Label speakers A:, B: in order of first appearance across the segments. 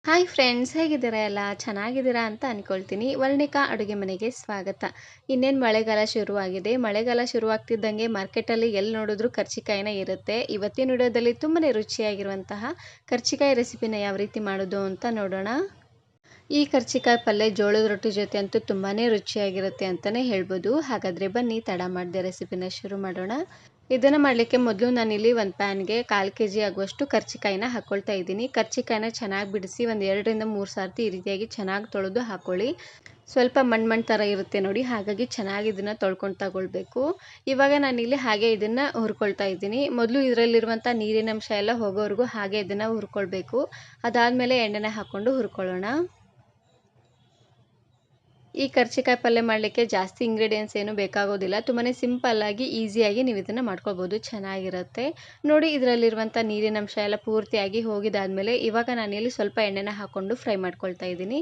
A: Hi friends, ಹೇಗಿದ್ದೀರಾ? ಎಲ್ಲ ಚೆನ್ನಾಗಿದ್ದೀರಾ ಅಂತ ಅಂದ್ಕೊಳ್ತೀನಿ. ವರ್ಣಿಕಾ ಅಡುಗೆ ಮನೆಗೆ ಸ್ವಾಗತ. ಇನ್ನೇನು ಮಳೆಗಾಲ ಶುರುವಾಗಿದೆ. ಮಳೆಗಾಲ ಶುರುವಾಗ್ತಿದ್ದಂಗೆ ಮಾರ್ಕೆಟಲ್ಲಿ ಎಲ್ಲಿ ನೋಡಿದ್ರೂ ಕರ್ಚಿಕಾಯಿನೇ ಇರುತ್ತೆ. ಇವತ್ತಿನ ವಿಡಿಯೋದಲ್ಲಿ ತುಂಬಾ ರುಚಿಯಾಗಿರುವಂತಹ ಕರ್ಚಿಕಾಯಿ ರೆಸಿಪಿನ ಯಾವ ರೀತಿ ಮಾಡೋದು ಅಂತ ನೋಡೋಣ. ಈ ಕರ್ಚಿಕಾಯಿ ಪಲ್ಯ ಜೋಳದ ರೊಟ್ಟಿ ಜೊತೆ ಅಂತೂ ತುಂಬಾ ರುಚಿಯಾಗಿರುತ್ತೆ ಅಂತಲೇ ಹೇಳ್ಬೋದು. ಹಾಗಾದರೆ ಬನ್ನಿ ತಡ ಮಾಡದೆ ರೆಸಿಪಿನ ಶುರು ಮಾಡೋಣ. ಇದನ್ನು ಮಾಡಲಿಕ್ಕೆ ಮೊದಲು ನಾನಿಲ್ಲಿ ಒಂದು ಪ್ಯಾನ್ಗೆ 1/4 kg ಆಗುವಷ್ಟು ಕರ್ಚಿಕಾಯಿನ ಹಾಕ್ಕೊಳ್ತಾ ಇದ್ದೀನಿ. ಕರ್ಚಿಕಾಯಿನ ಚೆನ್ನಾಗಿ ಬಿಡಿಸಿ ಒಂದು 2ರಿಂದ 3 ಸಾರ್ತಿ ಈ ರೀತಿಯಾಗಿ ಚೆನ್ನಾಗಿ ತೊಳೆದು ಹಾಕ್ಕೊಳ್ಳಿ. ಸ್ವಲ್ಪ ಮಣ್ಣು ಥರ ಇರುತ್ತೆ ನೋಡಿ, ಹಾಗಾಗಿ ಚೆನ್ನಾಗಿ ಇದನ್ನು ತೊಳ್ಕೊಂಡು ತಗೊಳ್ಬೇಕು. ಇವಾಗ ನಾನಿಲ್ಲಿ ಹಾಗೆ ಇದನ್ನು ಹುರ್ಕೊಳ್ತಾ ಇದ್ದೀನಿ. ಮೊದಲು ಇದರಲ್ಲಿರುವಂಥ ನೀರಿನಂಶ ಎಲ್ಲ ಹೋಗೋವರೆಗೂ ಹಾಗೆ ಇದನ್ನು ಹುರ್ಕೊಳ್ಬೇಕು. ಅದಾದಮೇಲೆ ಎಣ್ಣೆನ ಹಾಕ್ಕೊಂಡು ಹುರ್ಕೊಳ್ಳೋಣ. ಈ ಕರ್ಚಿಕಾಯಿ ಪಲ್ಯ ಮಾಡಲಿಕ್ಕೆ ಜಾಸ್ತಿ ಇಂಗ್ರೀಡಿಯೆಂಟ್ಸ್ ಏನು ಬೇಕಾಗೋದಿಲ್ಲ. ತುಂಬಾ ಸಿಂಪಲ್ಲಾಗಿ ಈಸಿಯಾಗಿ ನೀವು ಇದನ್ನು ಮಾಡ್ಕೊಳ್ಬೋದು, ಚೆನ್ನಾಗಿರುತ್ತೆ. ನೋಡಿ, ಇದರಲ್ಲಿರುವಂಥ ನೀರಿನಂಶ ಎಲ್ಲ ಪೂರ್ತಿಯಾಗಿ ಹೋಗಿದ್ದಾದಮೇಲೆ ಇವಾಗ ನಾನಿಲ್ಲಿ ಸ್ವಲ್ಪ ಎಣ್ಣೆನ ಹಾಕ್ಕೊಂಡು ಫ್ರೈ ಮಾಡ್ಕೊಳ್ತಾ ಇದ್ದೀನಿ.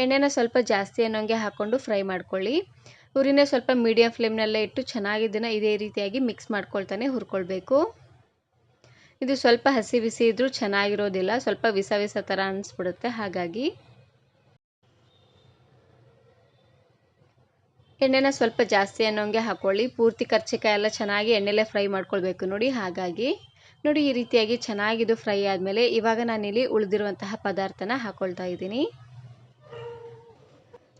A: ಎಣ್ಣೆನ ಸ್ವಲ್ಪ ಜಾಸ್ತಿ ಅನ್ನೋಂಗೆ ಹಾಕ್ಕೊಂಡು ಫ್ರೈ ಮಾಡ್ಕೊಳ್ಳಿ. ಉರಿನ ಸ್ವಲ್ಪ ಮೀಡಿಯಮ್ ಫ್ಲೇಮ್ನಲ್ಲೇ ಇಟ್ಟು ಚೆನ್ನಾಗಿ ಇದನ್ನು ಇದೇ ರೀತಿಯಾಗಿ ಮಿಕ್ಸ್ ಮಾಡ್ಕೊಳ್ತಾನೆ ಹುರ್ಕೊಳ್ಬೇಕು. ಇದು ಸ್ವಲ್ಪ ಹಸಿ ಬಿಸಿ ಇದ್ರೂ ಚೆನ್ನಾಗಿರೋದಿಲ್ಲ, ಸ್ವಲ್ಪ ವಿಸ ವಿಸ ಥರ ಅನಿಸ್ಬಿಡುತ್ತೆ. ಹಾಗಾಗಿ ಎಣ್ಣೆನ ಸ್ವಲ್ಪ ಜಾಸ್ತಿ ಅನ್ನೋಂಗೆ ಹಾಕ್ಕೊಳ್ಳಿ. ಪೂರ್ತಿ ಕರ್ಚಿಕಾಯಿ ಎಲ್ಲ ಚೆನ್ನಾಗಿ ಎಣ್ಣೆಲೇ ಫ್ರೈ ಮಾಡ್ಕೊಳ್ಬೇಕು ನೋಡಿ. ಹಾಗಾಗಿ ನೋಡಿ, ಈ ರೀತಿಯಾಗಿ ಚೆನ್ನಾಗಿದು ಫ್ರೈ ಆದಮೇಲೆ ಇವಾಗ ನಾನಿಲ್ಲಿ ಉಳಿದಿರುವಂತಹ ಪದಾರ್ಥನ ಹಾಕ್ಕೊಳ್ತಾ ಇದ್ದೀನಿ.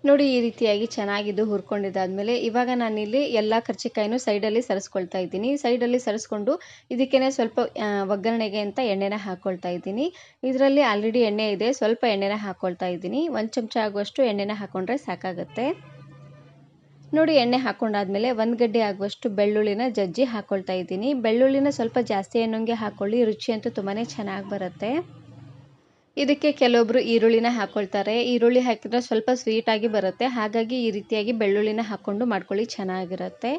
A: ನೋಡಿ, ಈ ರೀತಿಯಾಗಿ ಚೆನ್ನಾಗಿದ್ದು ಹುರ್ಕೊಂಡಿದ್ದಾದಮೇಲೆ ಇವಾಗ ನಾನಿಲ್ಲಿ ಎಲ್ಲ ಕರ್ಚಿಕಾಯಿನೂ ಸೈಡಲ್ಲಿ ಸರಿಸ್ಕೊಳ್ತಾ ಇದ್ದೀನಿ. ಸೈಡಲ್ಲಿ ಸರಿಸ್ಕೊಂಡು ಇದಕ್ಕೇ ಸ್ವಲ್ಪ ಒಗ್ಗರಣೆಗೆ ಅಂತ ಎಣ್ಣೆನ ಹಾಕ್ಕೊಳ್ತಾ ಇದ್ದೀನಿ. ಇದರಲ್ಲಿ ಆಲ್ರೆಡಿ ಎಣ್ಣೆ ಇದೆ, ಸ್ವಲ್ಪ ಎಣ್ಣೆನ ಹಾಕ್ಕೊಳ್ತಾ ಇದ್ದೀನಿ. 1 ಚಮಚ ಆಗುವಷ್ಟು ಎಣ್ಣೆನ ಹಾಕ್ಕೊಂಡ್ರೆ ಸಾಕಾಗುತ್ತೆ. ನೋಡಿ, ಎಣ್ಣೆ ಹಾಕ್ಕೊಂಡಾದ್ಮೇಲೆ 1 ಗಡ್ಡೆ ಆಗುವಷ್ಟು ಬೆಳ್ಳುಳ್ಳಿನ ಜಜ್ಜಿ ಹಾಕ್ಕೊಳ್ತಾ ಇದ್ದೀನಿ. ಬೆಳ್ಳುಳ್ಳಿನ ಸ್ವಲ್ಪ ಜಾಸ್ತಿ ಅನ್ನೋಂಗೆ ಹಾಕ್ಕೊಳ್ಳಿ, ರುಚಿ ಅಂತೂ ತುಂಬಾ ಚೆನ್ನಾಗಿ ಬರುತ್ತೆ. ಇದಕ್ಕೆ ಕೆಲವೊಬ್ಬರು ಈರುಳ್ಳಿನ ಹಾಕ್ಕೊಳ್ತಾರೆ. ಈರುಳ್ಳಿ ಹಾಕಿದ್ರೆ ಸ್ವಲ್ಪ ಸ್ವೀಟಾಗಿ ಬರುತ್ತೆ, ಹಾಗಾಗಿ ಈ ರೀತಿಯಾಗಿ ಬೆಳ್ಳುಳ್ಳಿನ ಹಾಕ್ಕೊಂಡು ಮಾಡ್ಕೊಳ್ಳಿ, ಚೆನ್ನಾಗಿರುತ್ತೆ.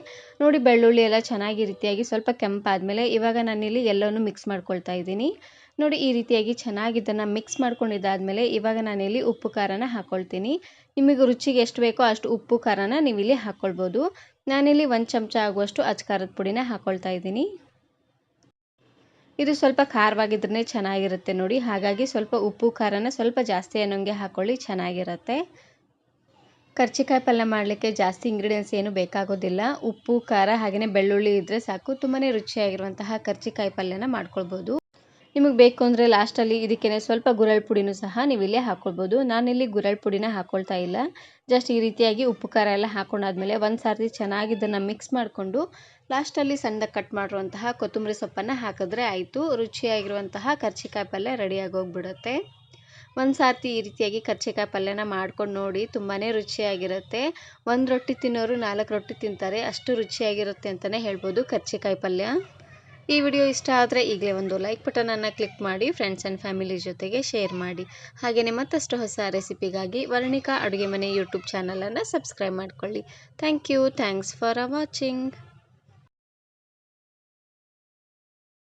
A: ನೋಡಿ, ಬೆಳ್ಳುಳ್ಳಿ ಎಲ್ಲ ಚೆನ್ನಾಗಿ ಈ ರೀತಿಯಾಗಿ ಸ್ವಲ್ಪ ಕೆಂಪಾದಮೇಲೆ ಇವಾಗ ನಾನಿಲ್ಲಿ ಎಲ್ಲನೂ ಮಿಕ್ಸ್ ಮಾಡ್ಕೊಳ್ತಾ ಇದ್ದೀನಿ. ನೋಡಿ, ಈ ರೀತಿಯಾಗಿ ಚೆನ್ನಾಗಿ ಇದನ್ನು ಮಿಕ್ಸ್ ಮಾಡ್ಕೊಂಡಿದ್ದಾದಮೇಲೆ ಇವಾಗ ನಾನಿಲ್ಲಿ ಉಪ್ಪು ಖಾರನ ಹಾಕ್ಕೊಳ್ತೀನಿ. ನಿಮಗೆ ರುಚಿಗೆ ಎಷ್ಟು ಬೇಕೋ ಅಷ್ಟು ಉಪ್ಪು ಖಾರನ ನೀವಿಲ್ಲಿ ಹಾಕ್ಕೊಳ್ಬೋದು. ನಾನಿಲ್ಲಿ 1 ಚಮಚ ಆಗುವಷ್ಟು ಅಚ್ಚ ಖಾರದ ಪುಡಿನ ಹಾಕ್ಕೊಳ್ತಾ ಇದ್ದೀನಿ. ಇದು ಸ್ವಲ್ಪ ಖಾರವಾಗಿದ್ರೇ ಚೆನ್ನಾಗಿರುತ್ತೆ ನೋಡಿ, ಹಾಗಾಗಿ ಸ್ವಲ್ಪ ಉಪ್ಪು ಖಾರನ ಸ್ವಲ್ಪ ಜಾಸ್ತಿ ಅನ್ನೋಂಗೆ ಹಾಕ್ಕೊಳ್ಳಿ, ಚೆನ್ನಾಗಿರುತ್ತೆ. ಕರ್ಚಿಕಾಯಿ ಪಲ್ಯ ಮಾಡಲಿಕ್ಕೆ ಜಾಸ್ತಿ ಇಂಗ್ರೀಡಿಯೆಂಟ್ಸ್ ಏನು ಬೇಕಾಗೋದಿಲ್ಲ. ಉಪ್ಪು ಖಾರ ಹಾಗೆಯೇ ಬೆಳ್ಳುಳ್ಳಿ ಇದ್ದರೆ ಸಾಕು, ತುಂಬಾ ರುಚಿಯಾಗಿರುವಂತಹ ಕರ್ಚಿಕಾಯಿ ಪಲ್ಯನ ಮಾಡ್ಕೊಳ್ಬೋದು. ನಿಮಗೆ ಬೇಕು ಅಂದರೆ ಲಾಸ್ಟಲ್ಲಿ ಇದಕ್ಕೇ ಸ್ವಲ್ಪ ಗುರಳ್ ಪುಡಿನೂ ಸಹ ನೀವು ಇಲ್ಲೇ ಹಾಕ್ಕೊಳ್ಬೋದು. ನಾನಿಲ್ಲಿ ಗುರಳ್ ಪುಡಿನ ಹಾಕ್ಕೊಳ್ತಾ ಇಲ್ಲ. ಜಸ್ಟ್ ಈ ರೀತಿಯಾಗಿ ಉಪ್ಪು ಖಾರ ಎಲ್ಲ ಹಾಕ್ಕೊಂಡಾದ್ಮೇಲೆ ಒಂದು ಸಾರ್ತಿ ಚೆನ್ನಾಗಿ ಇದನ್ನು ಮಿಕ್ಸ್ ಮಾಡಿಕೊಂಡು ಲಾಸ್ಟಲ್ಲಿ ಸಣ್ಣದಾಗಿ ಕಟ್ ಮಾಡಿರುವಂತಹ ಕೊತ್ತಂಬರಿ ಸೊಪ್ಪನ್ನು ಹಾಕಿದ್ರೆ ಆಯಿತು. ರುಚಿಯಾಗಿರುವಂತಹ ಕರ್ಚಿಕಾಯಿ ಪಲ್ಯ ರೆಡಿಯಾಗಿ ಹೋಗ್ಬಿಡುತ್ತೆ. ಒಂದು ಸಾರ್ತಿ ಈ ರೀತಿಯಾಗಿ ಕರ್ಚಿಕಾಯಿ ಪಲ್ಯನ ಮಾಡ್ಕೊಂಡು ನೋಡಿ, ತುಂಬಾ ರುಚಿಯಾಗಿರುತ್ತೆ. 1 ರೊಟ್ಟಿ ತಿನ್ನೋರು 4 ರೊಟ್ಟಿ ತಿಂತಾರೆ, ಅಷ್ಟು ರುಚಿಯಾಗಿರುತ್ತೆ ಅಂತಲೇ ಹೇಳ್ಬೋದು ಕರ್ಚಿಕಾಯಿ ಪಲ್ಯ. ಈ ವಿಡಿಯೋ ಇಷ್ಟ ಆದರೆ ಈಗಲೇ ಒಂದು ಲೈಕ್ ಬಟನನ್ನು ಕ್ಲಿಕ್ ಮಾಡಿ, ಫ್ರೆಂಡ್ಸ್ ಆ್ಯಂಡ್ ಫ್ಯಾಮಿಲಿ ಜೊತೆಗೆ ಶೇರ್ ಮಾಡಿ. ಹಾಗೆಯೇ ಮತ್ತಷ್ಟು ಹೊಸ ರೆಸಿಪಿಗಾಗಿ ವರ್ಣಿಕಾ ಅಡುಗೆ ಮನೆ ಯೂಟ್ಯೂಬ್ ಚಾನಲನ್ನು ಸಬ್ಸ್ಕ್ರೈಬ್ ಮಾಡ್ಕೊಳ್ಳಿ. Thanks for watching.